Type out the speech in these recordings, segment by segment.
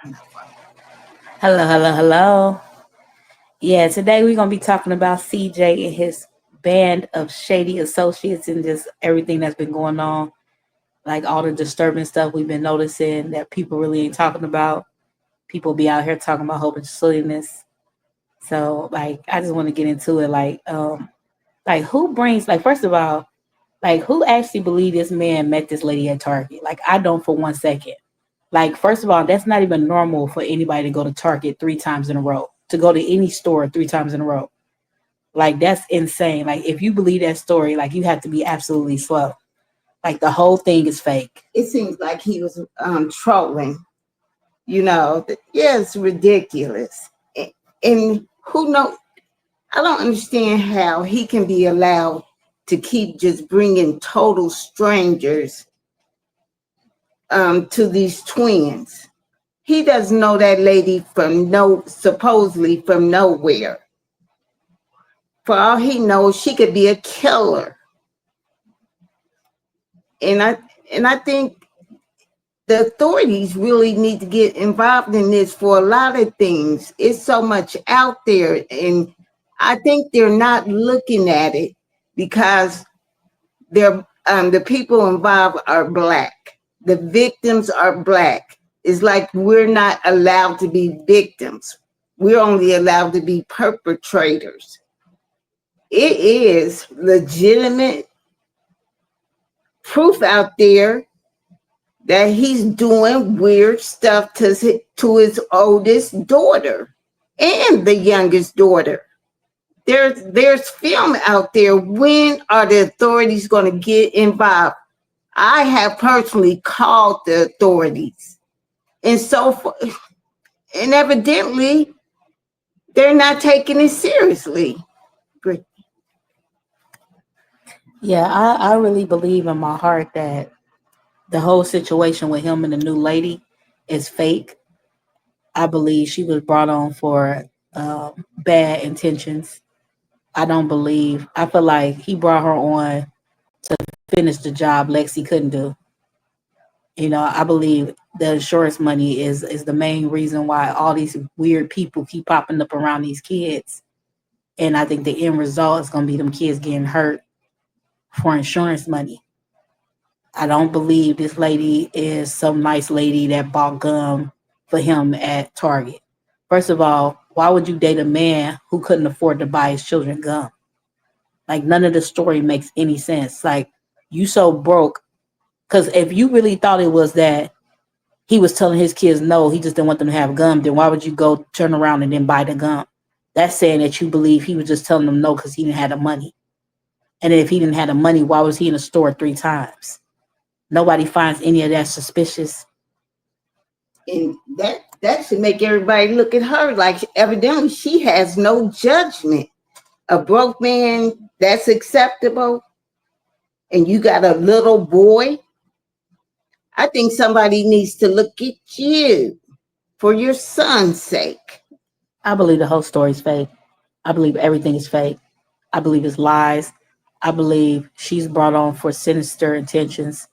Hello, hello, hello. Yeah, today we're gonna be talking about CJ and his band of shady associates and just everything that's been going on, like all the disturbing stuff we've been noticing that people really ain't talking about. People be out here talking about a whole bunch of silliness. So, like, I just want to get into it. Like who brings? Like, first of all, like who actually believe this man met this lady at Target? Like, I don't for 1 second. Like, first of all, that's not even normal for anybody to go to Target 3 times in a row, to go to any store 3 times in a row. Like, that's insane. Like, if you believe that story, like, you have to be absolutely slow. Like, the whole thing is fake. It seems like he was trolling. Yeah, it's ridiculous. And who knows? I don't understand how he can be allowed to keep just bringing total strangers to these twins. He doesn't know that lady supposedly from nowhere. For all he knows, she could be a killer. And I think the authorities really need to get involved in this for a lot of things. It's so much out there, and I think they're not looking at it because the people involved are Black. The victims are Black. It's like we're not allowed to be victims. We're only allowed to be perpetrators. It is legitimate proof out there that he's doing weird stuff to his oldest daughter and the youngest daughter. There's film out there. When are the authorities going to get involved? I have personally called the authorities, and and evidently they're not taking it seriously. Yeah, I really believe in my heart that the whole situation with him and the new lady is fake. I believe she was brought on for bad intentions. I feel like he brought her on to finish the job Lexi couldn't do. I believe the insurance money is the main reason why all these weird people keep popping up around these kids. And I think the end result is gonna be them kids getting hurt for insurance money. I don't believe this lady is some nice lady that bought gum for him at Target. First of all, why would you date a man who couldn't afford to buy his children gum? Like, none of the story makes any sense. Like, you so broke. Because if you really thought it was that he was telling his kids no, he just didn't want them to have gum, then why would you go turn around and then buy the gum? That's saying that you believe he was just telling them no because he didn't have the money. And if he didn't have the money, why was he in the store 3 times? Nobody finds any of that suspicious. And that should make everybody look at her like evidently she has no judgment. A broke man, that's acceptable. And you got a little boy. I think somebody needs to look at you for your son's sake. I believe the whole story is fake. I believe everything is fake. I believe it's lies. I believe she's brought on for sinister intentions.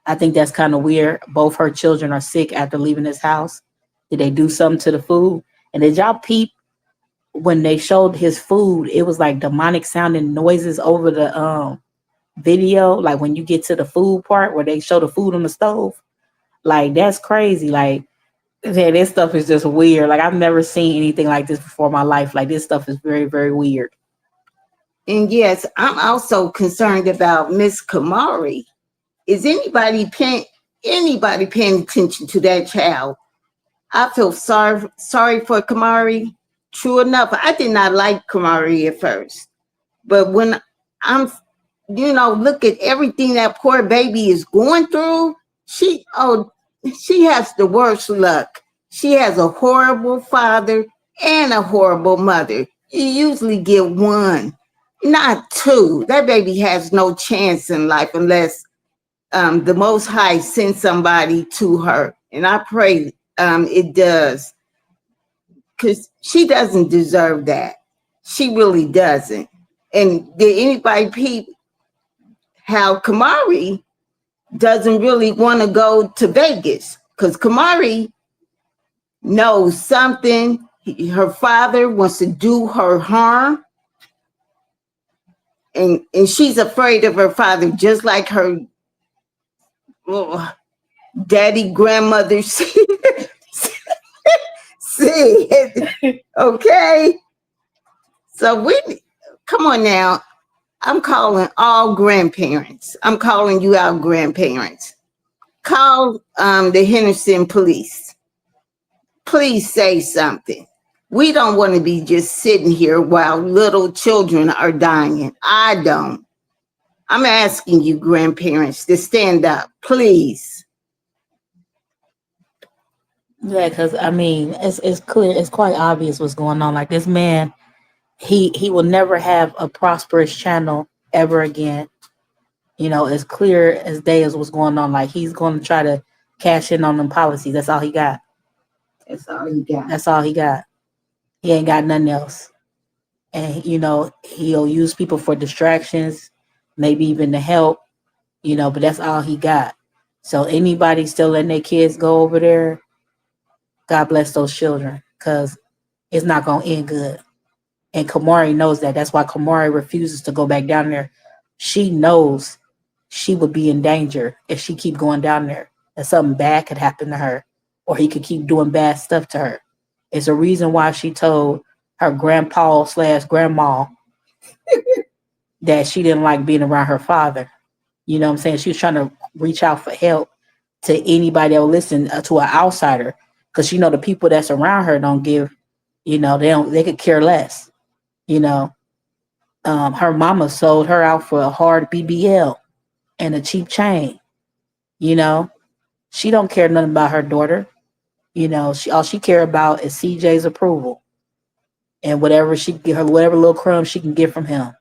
I think that's kind of weird. Both her children are sick after leaving this house. Did they do something to the food? And did y'all peep when they showed his food? It was like demonic sounding noises over the video. Like when you get to the food part where they show the food on the stove. Like, that's crazy. Like, yeah, this stuff is just weird. Like, I've never seen anything like this before in my life. Like, this stuff is very, very weird. And yes, I'm also concerned about Miss Kamari. Is anybody paying attention to that child? I feel sorry for Kamari. True enough, I did not like Kamari at first. But when I'm look at everything that poor baby is going through, she has the worst luck. She has a horrible father and a horrible mother. You usually get one, not two. That baby has no chance in life unless the Most High sends somebody to her. And I pray it does, because she doesn't deserve that. She really doesn't. And did anybody peep how Kamari doesn't really want to go to Vegas? Because Kamari knows something. Her father wants to do her harm, and she's afraid of her father, just like her oh, daddy grandmother said. Okay, so we come on now. I'm calling all grandparents. I'm calling you out, grandparents. Call the Henderson police. Please say something. We don't want to be just sitting here while little children are dying. I don't. I'm asking you, grandparents, to stand up, please. Yeah, because I mean, it's clear, it's quite obvious what's going on. Like this man, he will never have a prosperous channel ever again. You know, it's clear as day as what's going on. Like he's going to try to cash in on them policies. That's all he got. That's all you got. That's all he got. He ain't got nothing else. And you know, he'll use people for distractions, maybe even to help. You know, but that's all he got. So anybody still letting their kids go over there, God bless those children, because it's not gonna end good. And Kamari knows that. That's why Kamari refuses to go back down there. She knows she would be in danger if she keep going down there. That something bad could happen to her, or he could keep doing bad stuff to her. It's a reason why she told her grandpa slash grandma that she didn't like being around her father. You know what I'm saying? She was trying to reach out for help to anybody that will listen to an outsider, because you know the people that's around her don't give. You know they could care less. You know, her mama sold her out for a hard BBL and a cheap chain. You know, she don't care nothing about her daughter. You know, she all she care about is CJ's approval and whatever she get her, whatever little crumbs she can get from him.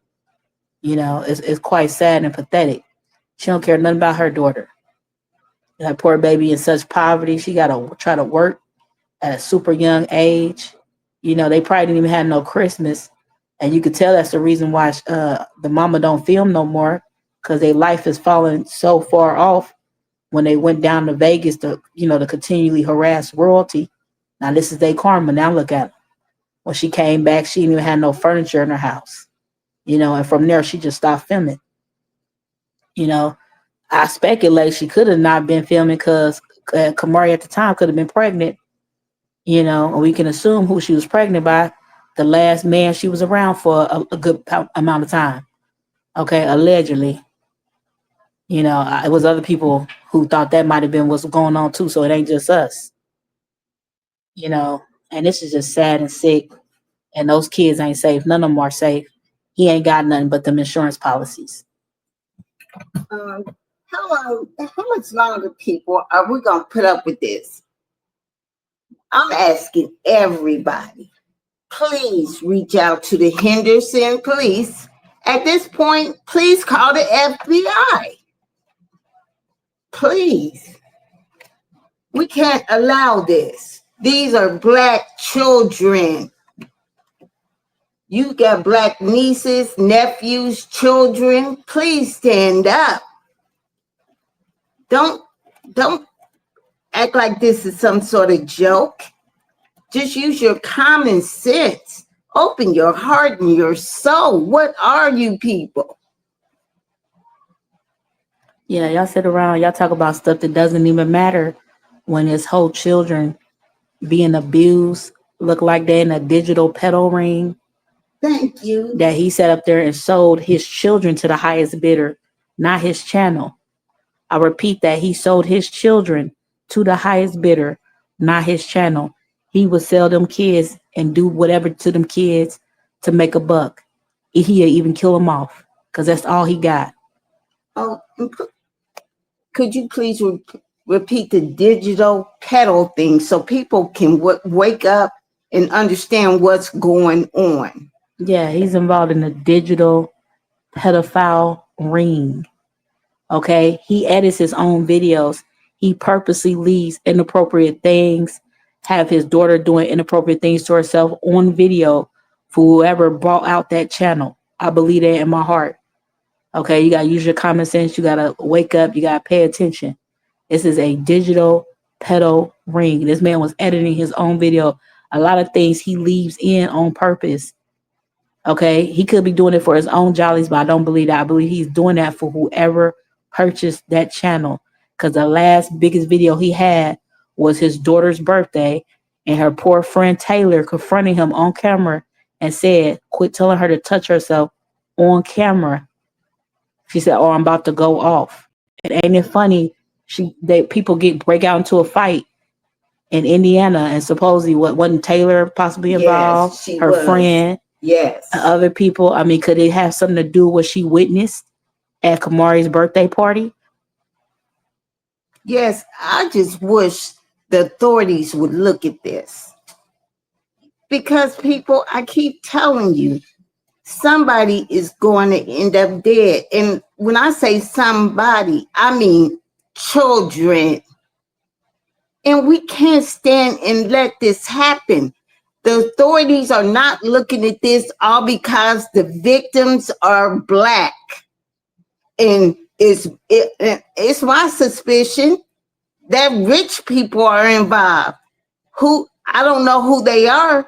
You know, it's quite sad and pathetic. She don't care nothing about her daughter. That poor baby in such poverty, she gotta try to work at a super young age. You know, they probably didn't even have no Christmas, and you could tell that's the reason why the mama don't film no more, because their life is falling so far off when they went down to Vegas to to continually harass royalty. Now this is their karma. Now look at her. When she came back, she didn't even have no furniture in her house. You know, and from there she just stopped filming. You know, I speculate she could have not been filming because Kamari at the time could have been pregnant. You know, and we can assume who she was pregnant by, the last man she was around for a good amount of time. Okay, allegedly. You know, it was other people who thought that might have been what's going on too. So it ain't just us. You know, and this is just sad and sick. And those kids ain't safe. None of them are safe. He ain't got nothing but them insurance policies. Um, how much longer, people, are we going to put up with this? I'm asking everybody, please reach out to the Henderson police. At this point, please call the FBI. Please. We can't allow this. These are Black children. You got Black nieces, nephews, children. Please stand up. Don't act like this is some sort of joke. Just use your common sense. Open your heart and your soul. What are you people? Yeah, y'all sit around, y'all talk about stuff that doesn't even matter when it's whole children being abused, look like they're in a digital pedal ring Thank you. that he sat up there and sold his children to the highest bidder, not his channel. I repeat that he sold his children to the highest bidder, not his channel. He would sell them kids and do whatever to them kids to make a buck. He'd even kill them off because that's all he got. Oh, could you please repeat the digital pedal thing so people can wake up and understand what's going on? Yeah, he's involved in a digital pedophile ring. Okay, he edits his own videos. He purposely leaves inappropriate things, have his daughter doing inappropriate things to herself on video for whoever brought out that channel. I believe that in my heart. Okay, you gotta use your common sense. You gotta wake up. You gotta pay attention. This is a digital pedo ring. This man was editing his own video. A lot of things he leaves in on purpose. Okay, he could be doing it for his own jollies, but I don't believe that. I believe he's doing that for whoever purchased that channel. Because the last biggest video he had was his daughter's birthday, and her poor friend Taylor confronting him on camera and said, "Quit telling her to touch herself on camera." She said, "Oh, I'm about to go off." And ain't it funny? People get break out into a fight in Indiana, and supposedly what wasn't Taylor possibly involved? Yes, she Her was. friend, Yes. other people. I mean, could it have something to do with what she witnessed at Kamari's birthday party? Yes, I just wish the authorities would look at this. Because people, I keep telling you, somebody is going to end up dead. And when I say somebody, I mean children. And we can't stand and let this happen. The authorities are not looking at this all because the victims are Black. And it's my suspicion that rich people are involved. Who I don't know who they are.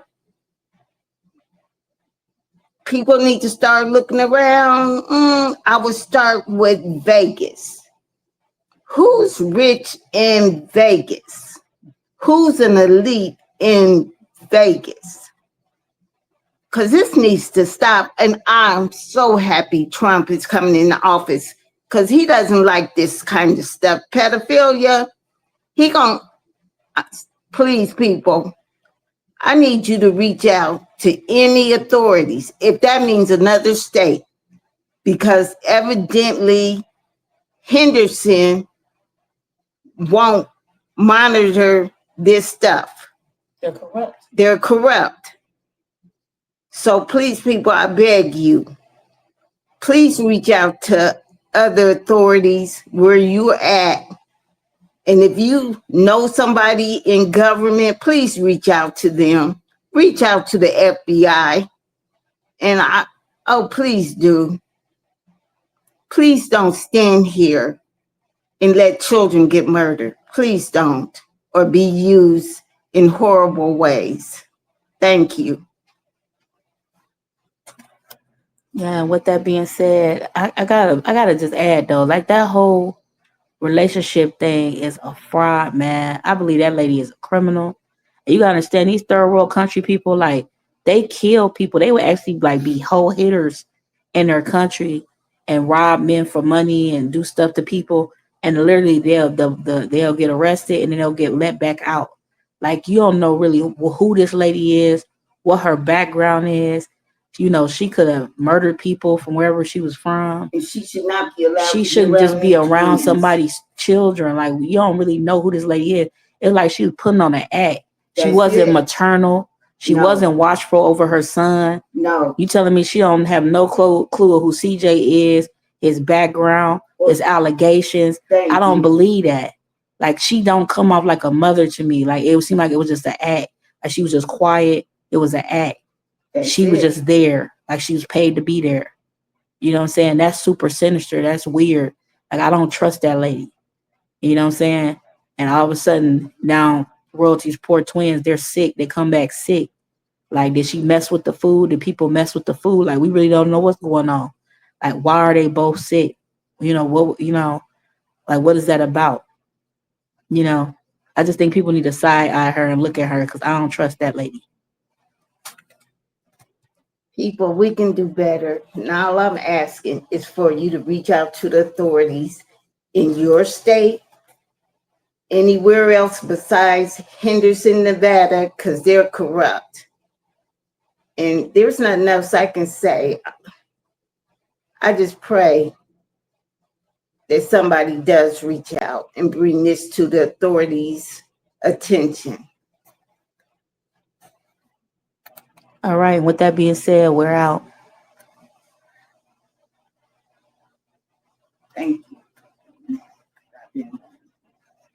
People need to start looking around. I would start with Vegas. Who's rich in Vegas? Who's an elite in Vegas? Because this needs to stop. And I'm so happy Trump is coming into office because he doesn't like this kind of stuff. Pedophilia, he gonna, please people, I need you to reach out to any authorities, if that means another state, because evidently Henderson won't monitor this stuff. They're corrupt. They're corrupt. So please, people, I beg you, please reach out to other authorities where you're at. And if you know somebody in government, please reach out to them. Reach out to the FBI. And please do. Please don't stand here and let children get murdered. Please don't. Or be used in horrible ways. Thank you. Yeah, and with that being said, I gotta just add though, like that whole relationship thing is a fraud, man. I believe that lady is a criminal. And you gotta understand these third world country people, like they kill people. They would actually like be whole hitters in their country and rob men for money and do stuff to people. And literally they'll get arrested and then they'll get let back out. Like you don't know really who this lady is, what her background is. You know, she could have murdered people from wherever she was from. And she should not be allowed She to be shouldn't around just be around kids. somebody's children. Like you don't really know who this lady is. It's like she was putting on an act. She That's wasn't it. maternal. She No. wasn't watchful over her son. No. You telling me she don't have no clue of who CJ is, his background, his allegations? Thank I don't you. believe that. Like she don't come off like a mother to me. Like it would seem like it was just an act. Like she was just quiet. It was an act. That's She was it. just there. Like she was paid to be there. You know what I'm saying? That's super sinister. That's weird. Like I don't trust that lady. You know what I'm saying? And all of a sudden now royalties poor twins, they're sick. They come back sick. Like did she mess with the food? Did people mess with the food? Like we really don't know what's going on. Like why are they both sick? Like what is that about? You know, I just think people need to side eye her and look at her because I don't trust that lady. People, we can do better. And all I'm asking is for you to reach out to the authorities in your state, anywhere else besides Henderson, Nevada, because they're corrupt. And there's nothing else I can say. I just pray that somebody does reach out and bring this to the authorities' attention. All right. With that being said, we're out.